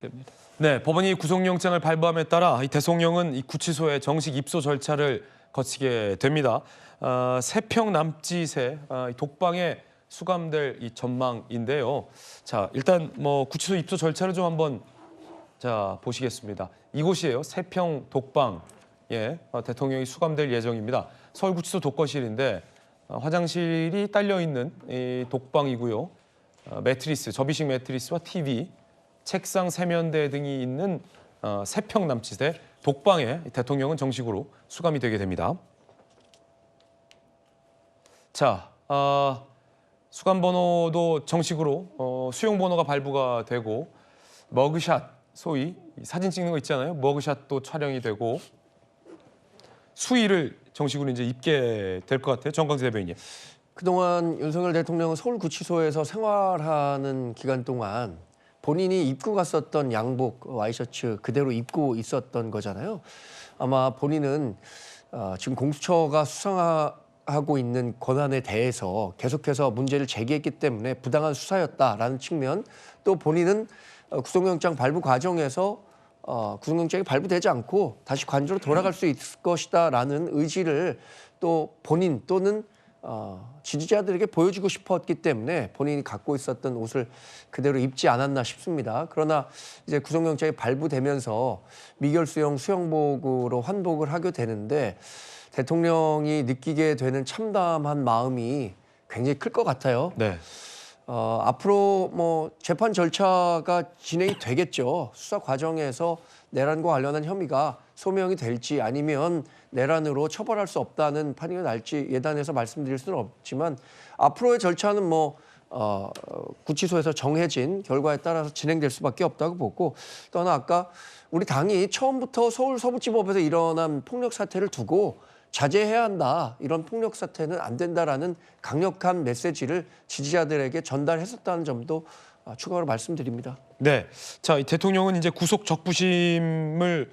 됩니다. 네, 법원이 구속영장을 발부함에 따라 이 대통령은 이 구치소에 정식 입소 절차를 거치게 됩니다. 세평 남짓의 독방에 수감될 이 전망인데요. 자, 일단 구치소 입소 절차를 좀 한번 보시겠습니다. 이곳이에요. 세평 독방. 대통령이 수감될 예정입니다. 서울구치소 독거실인데 화장실이 딸려 있는 이 독방이고요. 매트리스, 접이식 매트리스와 TV, 책상 세면대 등이 있는 세평 남짓의 독방에 대통령은 정식으로 수감이 되게 됩니다. 자, 수감 번호도 정식으로 수용 번호가 발부가 되고 머그샷, 소위 사진 찍는 거 있잖아요. 머그샷도 촬영이 되고 수의를 정식으로 이제 입게 될 것 같아요. 정광재 대변인님. 그동안 윤석열 대통령은 서울구치소에서 생활하는 기간 동안 본인이 입고 갔었던 양복, 와이셔츠 그대로 입고 있었던 거잖아요. 아마 본인은 지금 공수처가 수상하고 있는 권한에 대해서 계속해서 문제를 제기했기 때문에 부당한 수사였다라는 측면, 또 본인은 구속영장 발부 과정에서 구속영장이 발부되지 않고 다시 관저로 돌아갈 수 있을 것이다라는 의지를 또 본인 또는 지지자들에게 보여주고 싶었기 때문에 본인이 갖고 있었던 옷을 그대로 입지 않았나 싶습니다. 그러나 이제 구속영장이 발부되면서 미결수용 수영복으로 환복을 하게 되는데 대통령이 느끼게 되는 참담한 마음이 굉장히 클 것 같아요. 네. 앞으로 재판 절차가 진행이 되겠죠. 수사 과정에서 내란과 관련한 혐의가 소명이 될지 아니면 내란으로 처벌할 수 없다는 판결이 날지 예단해서 말씀드릴 수는 없지만 앞으로의 절차는 구치소에서 정해진 결과에 따라서 진행될 수밖에 없다고 보고, 또한 아까 우리 당이 처음부터 서울 서부지법에서 일어난 폭력 사태를 두고 자제해야 한다, 이런 폭력 사태는 안 된다라는 강력한 메시지를 지지자들에게 전달했었다는 점도 추가로 말씀드립니다. 네, 자, 이 대통령은 이제 구속 적부심을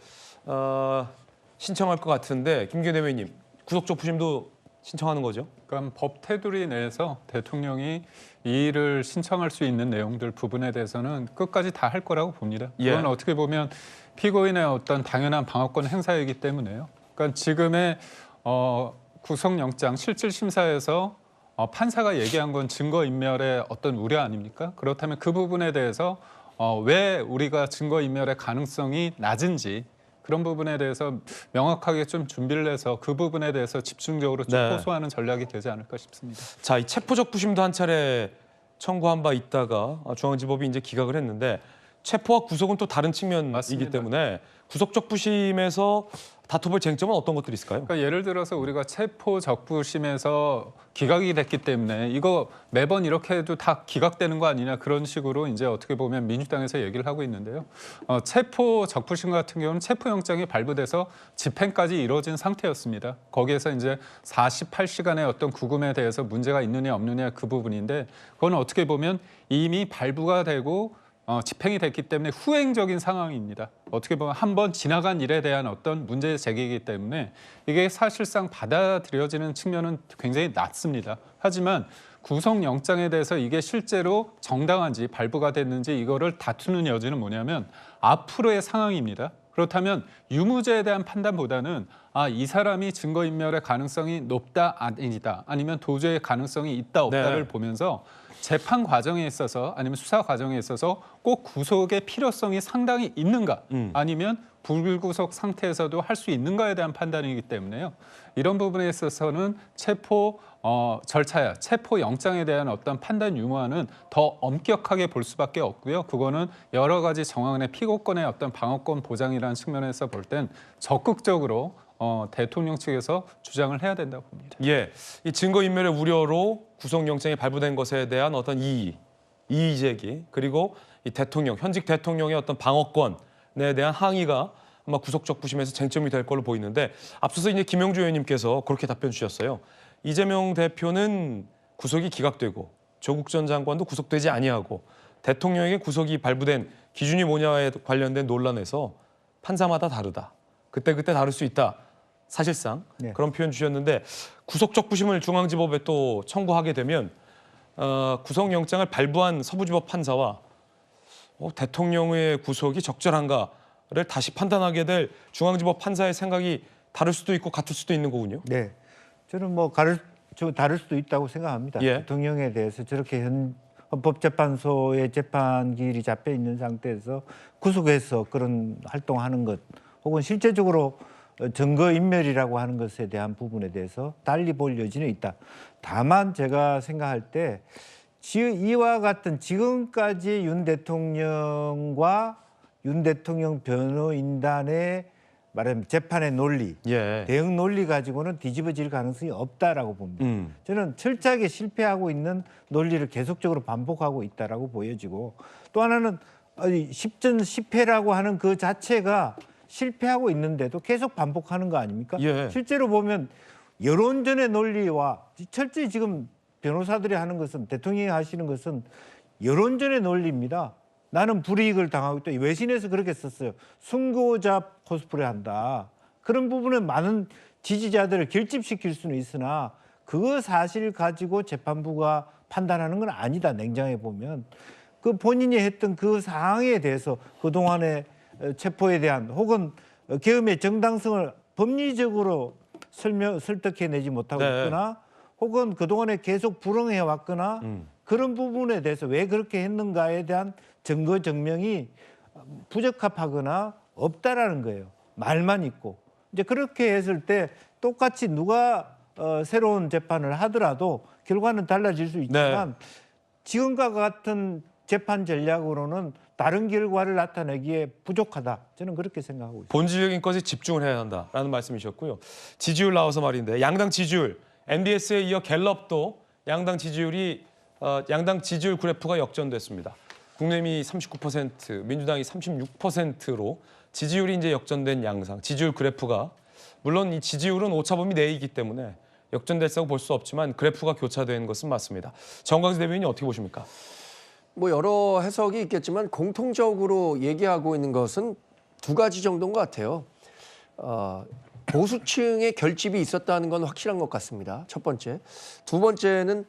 신청할 것 같은데 김기현 대변인님, 구속 적부심도 신청하는 거죠? 그러니까 법 테두리 내에서 대통령이 이 일을 신청할 수 있는 내용들 부분에 대해서는 끝까지 다 할 거라고 봅니다. 이건 어떻게 보면 피고인의 어떤 당연한 방어권 행사이기 때문에요. 그러니까 지금의 구속영장 실질심사에서 판사가 얘기한 건 증거인멸의 어떤 우려 아닙니까? 그렇다면 그 부분에 대해서 왜 우리가 증거인멸의 가능성이 낮은지, 그런 부분에 대해서 명확하게 좀 준비를 해서 그 부분에 대해서 집중적으로 좀 호소하는 전략이 되지 않을까 싶습니다. 자, 이 체포적부심도 한 차례 청구한 바 있다가 중앙지법이 이제 기각을 했는데, 체포와 구속은 또 다른 측면이기 맞습니다. 때문에 구속적부심에서 다퉈볼 쟁점은 어떤 것들이 있을까요? 그러니까 예를 들어서 우리가 체포적부심에서 기각이 됐기 때문에 이거 매번 이렇게 해도 다 기각되는 거 아니냐, 그런 식으로 이제 어떻게 보면 민주당에서 얘기를 하고 있는데요. 체포적부심 같은 경우는 체포영장이 발부돼서 집행까지 이루어진 상태였습니다. 거기에서 이제 48시간의 어떤 구금에 대해서 문제가 있느냐 없느냐 그 부분인데, 그건 어떻게 보면 이미 발부가 되고 집행이 됐기 때문에 후행적인 상황입니다. 어떻게 보면 한번 지나간 일에 대한 어떤 문제 제기이기 때문에 이게 사실상 받아들여지는 측면은 굉장히 낮습니다. 하지만 구속영장에 대해서 이게 실제로 정당한지 발부가 됐는지 이거를 다투는 여지는 뭐냐면 앞으로의 상황입니다. 그렇다면 유무죄에 대한 판단보다는 이 사람이 증거인멸의 가능성이 높다 아니다, 아니면 도주의 가능성이 있다 없다를 보면서 재판 과정에 있어서 아니면 수사 과정에 있어서 꼭 구속의 필요성이 상당히 있는가, 아니면 불구속 상태에서도 할 수 있는가에 대한 판단이기 때문에요. 이런 부분에 있어서는 체포 절차야 체포 영장에 대한 어떤 판단 유무안은 더 엄격하게 볼 수밖에 없고요. 그거는 여러 가지 정황의 피고권의 어떤 방어권 보장이라는 측면에서 볼 땐 적극적으로 대통령 측에서 주장을 해야 된다고 봅니다. 이 증거인멸의 우려로 구속영장이 발부된 것에 대한 어떤 이의 제기, 그리고 이 현직 대통령의 어떤 방어권에 대한 항의가 아마 구속적부심에서 쟁점이 될 걸로 보이는데, 앞서서 이제 김영주 의원님께서 그렇게 답변 주셨어요. 이재명 대표는 구속이 기각되고 조국 전 장관도 구속되지 아니하고 대통령에게 구속이 발부된 기준이 뭐냐에 관련된 논란에서 판사마다 다르다. 그때그때 다를 수 있다. 사실상 그런 표현 주셨는데, 구속적부심을 중앙지법에 또 청구하게 되면 구속영장을 발부한 서부지법 판사와 대통령의 구속이 적절한가를 다시 판단하게 될 중앙지법 판사의 생각이 다를 수도 있고 같을 수도 있는 거군요. 네, 저는 뭐 다를 수도 있다고 생각합니다. 예. 대통령에 대해서 저렇게 헌법재판소의 재판기일이 잡혀 있는 상태에서 구속해서 그런 활동하는 것, 혹은 실제적으로 증거인멸이라고 하는 것에 대한 부분에 대해서 달리 볼 여지는 있다. 다만 제가 생각할 때 이와 같은 지금까지 윤 대통령과 윤 대통령 변호인단의 말하자면 재판의 논리, 예. 대응 논리 가지고는 뒤집어질 가능성이 없다라고 봅니다. 저는 철저하게 실패하고 있는 논리를 계속적으로 반복하고 있다라고 보여지고, 또 하나는 10전 10회라고 하는 그 자체가 실패하고 있는데도 계속 반복하는 거 아닙니까? 예. 실제로 보면 여론전의 논리와 철저히 지금 변호사들이 하는 것은, 대통령이 하시는 것은 여론전의 논리입니다. 나는 불이익을 당하고 있다. 외신에서 그렇게 썼어요. 순고자 코스프레 한다. 그런 부분은 많은 지지자들을 결집시킬 수는 있으나 그 사실 가지고 재판부가 판단하는 건 아니다. 냉정해 보면. 그 본인이 했던 그 사항에 대해서 그동안의 체포에 대한, 혹은 계엄의 정당성을 법리적으로 설득해내지 못하고 네. 있거나, 혹은 그동안에 계속 불응해 왔거나 그런 부분에 대해서 왜 그렇게 했는가에 대한 증거 증명이 부적합하거나 없다라는 거예요. 말만 있고. 이제 그렇게 했을 때 똑같이 누가 새로운 재판을 하더라도 결과는 달라질 수 있지만 지금과 같은 재판 전략으로는 다른 결과를 나타내기에 부족하다. 저는 그렇게 생각하고 있습니다. 본질적인 것에 집중을 해야 한다라는 말씀이셨고요. 지지율 나와서 말인데, 양당 지지율, MBS에 이어 갤럽도 양당 지지율 그래프가 역전됐습니다. 국민의힘이 39%, 민주당이 36%로 지지율이 이제 역전된 양상. 지지율 그래프가, 물론 이 지지율은 오차범위 내이기 때문에 역전됐다고 볼 수 없지만 그래프가 교차된 것은 맞습니다. 정광재 대변인이 어떻게 보십니까? 뭐 여러 해석이 있겠지만 공통적으로 얘기하고 있는 것은 두 가지 정도인 것 같아요. 보수층의 결집이 있었다는 건 확실한 것 같습니다. 첫 번째. 두 번째는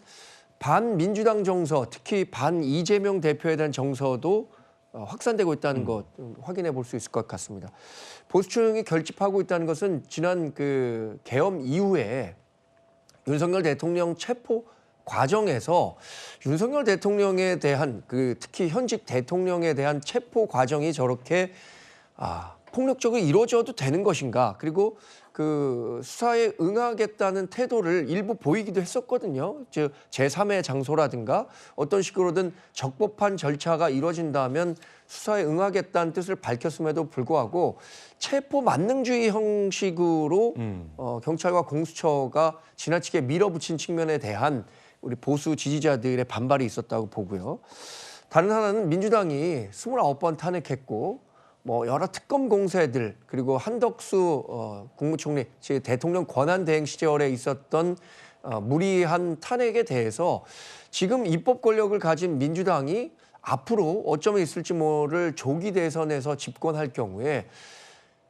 반민주당 정서, 특히 반 이재명 대표에 대한 정서도 확산되고 있다는 것 확인해 볼 수 있을 것 같습니다. 보수층이 결집하고 있다는 것은 지난 그 계엄 이후에 윤석열 대통령 체포 과정에서 윤석열 대통령에 대한 특히 현직 대통령에 대한 체포 과정이 저렇게 폭력적으로 이루어져도 되는 것인가, 그리고 그 수사에 응하겠다는 태도를 일부 보이기도 했었거든요. 즉 제3의 장소라든가 어떤 식으로든 적법한 절차가 이루어진다면 수사에 응하겠다는 뜻을 밝혔음에도 불구하고 체포 만능주의 형식으로 경찰과 공수처가 지나치게 밀어붙인 측면에 대한 우리 보수 지지자들의 반발이 있었다고 보고요. 다른 하나는 민주당이 29번 탄핵했고 뭐 여러 특검 공세들, 그리고 한덕수 국무총리 즉 대통령 권한대행 시절에 있었던 무리한 탄핵에 대해서 지금 입법 권력을 가진 민주당이 앞으로 어쩌면 있을지 모를 조기 대선에서 집권할 경우에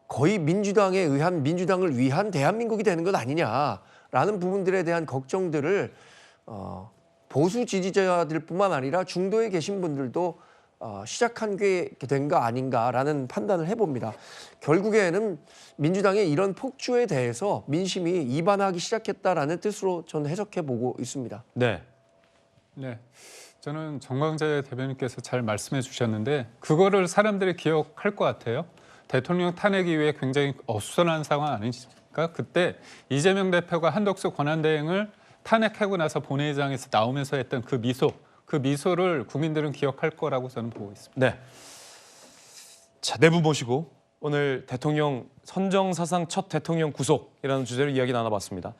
거의 민주당을 위한 대한민국이 되는 것 아니냐라는 부분들에 대한 걱정들을 보수 지지자들뿐만 아니라 중도에 계신 분들도 시작한 게 된 거 아닌가라는 판단을 해봅니다. 결국에는 민주당의 이런 폭주에 대해서 민심이 이반하기 시작했다라는 뜻으로 저는 해석해 보고 있습니다. 네. 네, 저는 정광재 대변인께서 잘 말씀해 주셨는데 그거를 사람들이 기억할 것 같아요. 대통령 탄핵 이후에 굉장히 어수선한 상황 아니십니까? 그때 이재명 대표가 한덕수 권한대행을 탄핵하고 나서 본회의장에서 나오면서 했던 그 미소를 국민들은 기억할 거라고 저는 보고 있습니다. 네. 자, 네 분 모시고 오늘 대통령 선정사상 첫 대통령 구속이라는 주제로 이야기 나눠봤습니다.